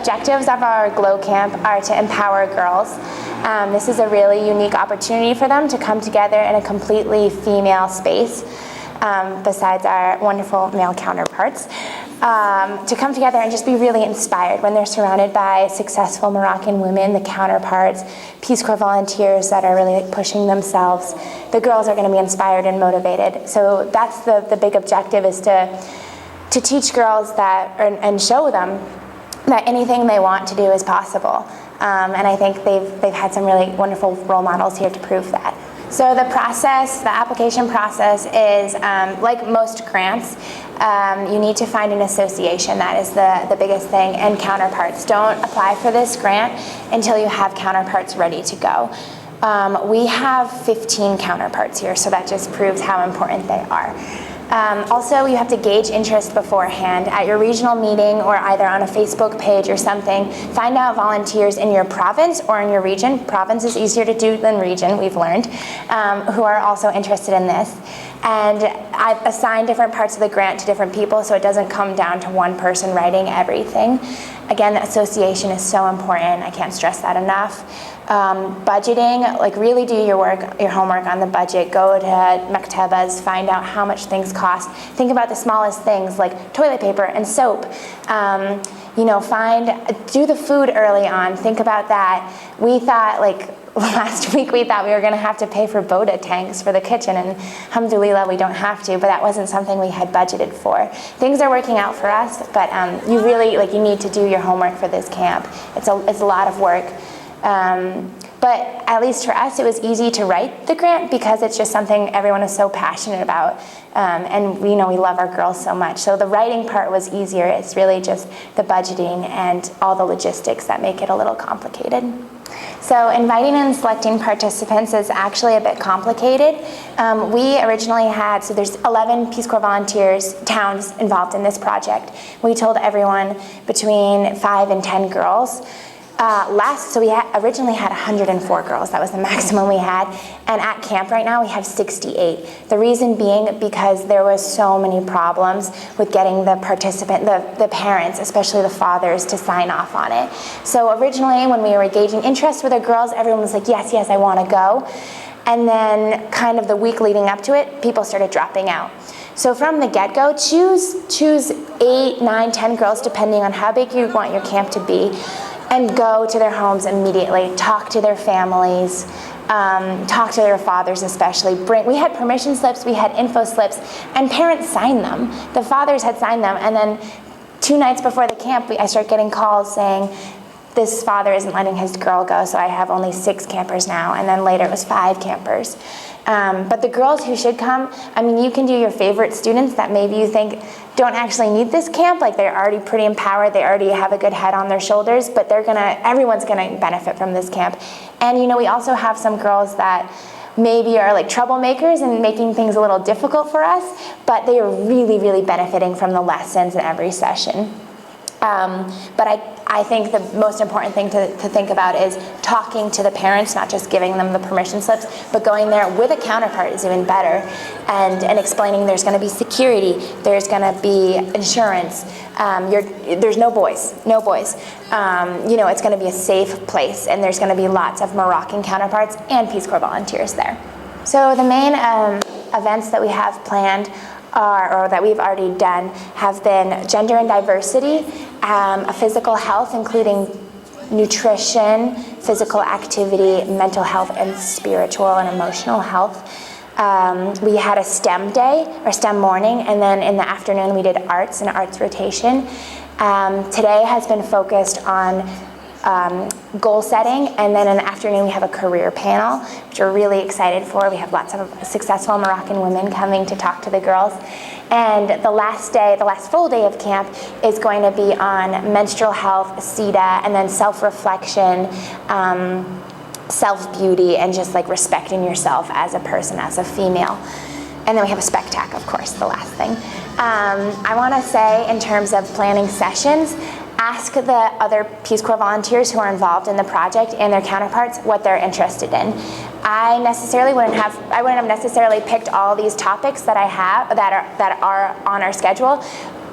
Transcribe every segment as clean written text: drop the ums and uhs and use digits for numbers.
objectives of our GLOW Camp are to empower girls. This is a really unique opportunity for them to come together in a completely female space, besides our wonderful male counterparts, to come together and just be really inspired when they're surrounded by successful Moroccan women, the counterparts, Peace Corps volunteers that are really pushing themselves. The girls are going to be inspired and motivated. So that's the big objective, is to teach girls that, and show them that anything they want to do is possible. And I think they've had some really wonderful role models here to prove that. So the application process is, like most grants, you need to find an association. That is the biggest thing, and counterparts. Don't apply for this grant until you have counterparts ready to go. We have 15 counterparts here, so that just proves how important they are. Also, you have to gauge interest beforehand at your regional meeting, or either on a Facebook page or something. Find out volunteers in your province or in your region. Province is easier to do than region, we've learned, who are also interested in this. And I've assigned different parts of the grant to different people, so it doesn't come down to one person writing everything. Again, the association is so important. I can't stress that enough. Budgeting, like really do your homework on the budget. Go to maktabas, find out how much things cost. Think about the smallest things like toilet paper and soap. Do the food early on. Think about that. We thought, last week we thought we were going to have to pay for Boda tanks for the kitchen, and alhamdulillah we don't have to, but that wasn't something we had budgeted for. Things are working out for us, but you really, you need to do your homework for this camp. It's a lot of work. But at least for us, it was easy to write the grant because it's just something everyone is so passionate about. And we love our girls so much. So the writing part was easier. It's really just the budgeting and all the logistics that make it a little complicated. So inviting and selecting participants is actually a bit complicated. We originally had, so there's 11 Peace Corps volunteers, towns involved in this project. We told everyone between 5 and 10 girls. So we originally had 104 girls. That was the maximum we had. And at camp right now, we have 68. The reason being because there was so many problems with getting the parents, especially the fathers, to sign off on it. So originally, when we were gauging interest with the girls, everyone was like, yes, I want to go. And then kind of the week leading up to it, people started dropping out. So from the get-go, choose 8, 9, 10 girls, depending on how big you want your camp to be, and go to their homes immediately. Talk to their families, talk to their fathers especially. We had permission slips, we had info slips, and parents signed them. The fathers had signed them, and then 2 nights before the camp, I start getting calls saying, this father isn't letting his girl go, so I have only 6 campers now, and then later it was 5 campers. But the girls who should come, you can do your favorite students that maybe you think don't actually need this camp, they're already pretty empowered, they already have a good head on their shoulders, but everyone's gonna benefit from this camp. And we also have some girls that maybe are troublemakers and making things a little difficult for us, but they are really, really benefiting from the lessons in every session. But I think the most important thing to think about is talking to the parents, not just giving them the permission slips, but going there with a counterpart is even better, and explaining there's going to be security, there's going to be insurance, there's no boys. It's going to be a safe place, and there's going to be lots of Moroccan counterparts and Peace Corps volunteers there. So the main events that we have planned or that we've already done have been gender and diversity, a physical health, including nutrition, physical activity, mental health, and spiritual and emotional health. We had a STEM day, or STEM morning, and then in the afternoon we did arts and arts rotation. Today has been focused on goal setting, and then in the afternoon we have a career panel, which we're really excited for. We have lots of successful Moroccan women coming to talk to the girls. And the last full day of camp is going to be on menstrual health, SIDA, and then self-reflection, self-beauty, and just respecting yourself as a person, as a female. And then we have a spectac, of course, the last thing. I want to say, in terms of planning sessions, ask the other Peace Corps volunteers who are involved in the project and their counterparts what they're interested in. I wouldn't have necessarily picked all these topics that I have that are on our schedule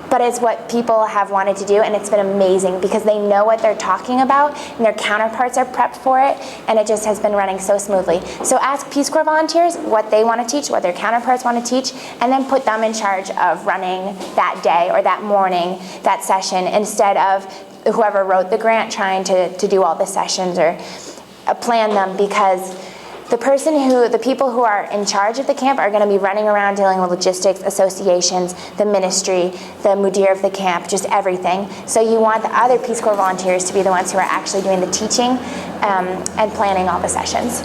but it's what people have wanted to do, and it's been amazing because they know what they're talking about and their counterparts are prepped for it, and it just has been running so smoothly. So ask Peace Corps volunteers what they want to teach, what their counterparts want to teach, and then put them in charge of running that day or that morning, that session, instead of whoever wrote the grant trying to do all the sessions or plan them, because the people who are in charge of the camp are going to be running around dealing with logistics, associations, the ministry, the mudir of the camp, just everything. So you want the other Peace Corps volunteers to be the ones who are actually doing the teaching and planning all the sessions.